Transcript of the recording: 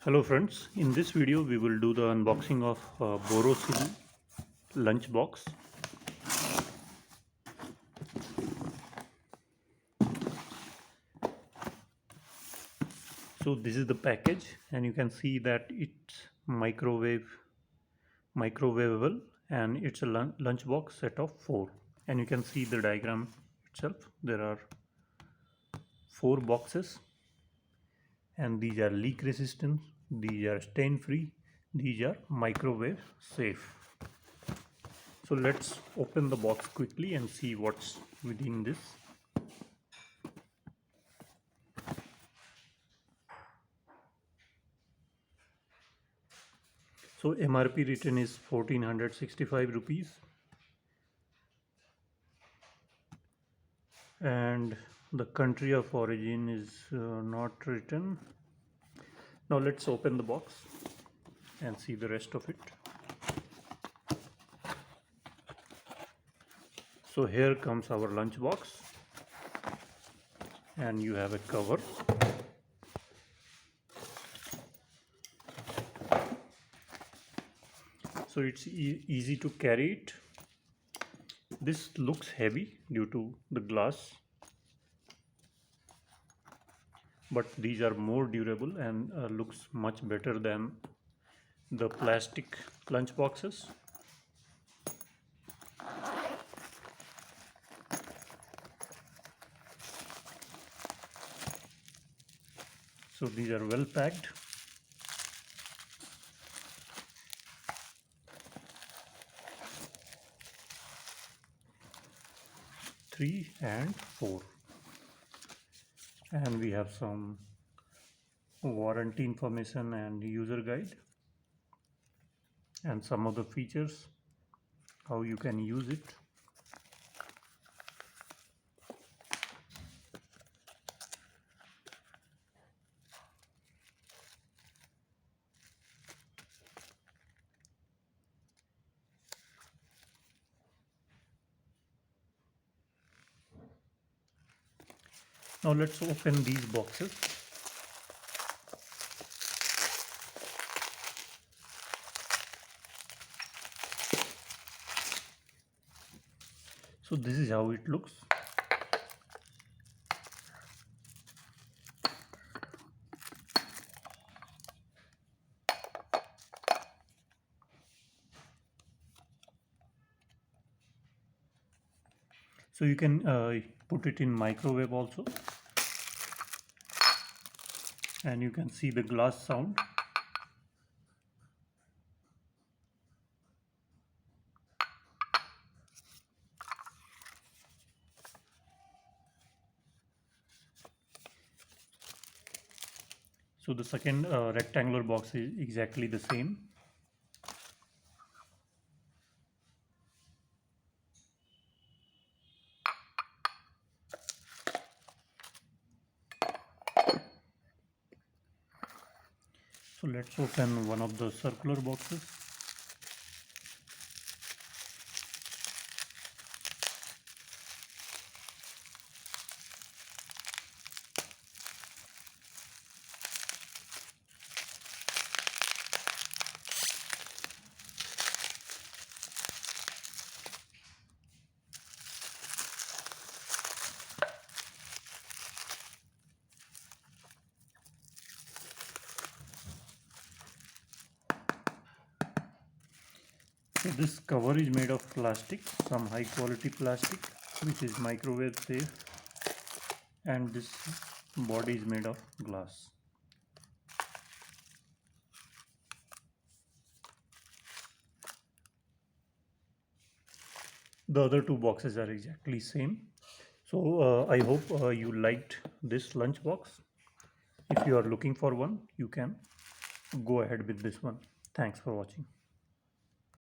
Hello friends, in this video we will do the unboxing of Borosil lunchbox. So this is the package and you can see that it's microwavable and it's a lunchbox set of 4, and you can see the diagram itself. There are 4 boxes and these are leak resistant, these are stain free, these are microwave safe. So let's open the box quickly and see what's within this. So MRP written is 1465 rupees and the country of origin is not written. Now let's open the box and see the rest of it. So here comes our lunch box and you have a cover. So it's easy to carry it. This looks heavy due to the glass, but these are more durable and looks much better than the plastic lunch boxes. So these are well packed. Three and 4, and we have some warranty information and user guide and some of the features, how you can use it. Now let's open these boxes. So this is how it looks. So you can put it in microwave also, and you can see the glass sound. So the second rectangular box is exactly the same. So let's open one of the circular boxes. So this cover is made of plastic, some high quality plastic which is microwave safe, and this body is made of glass. The other 2 boxes are exactly same. So I hope you liked this lunch box. If you are looking for one, you can go ahead with this one. Thanks for watching.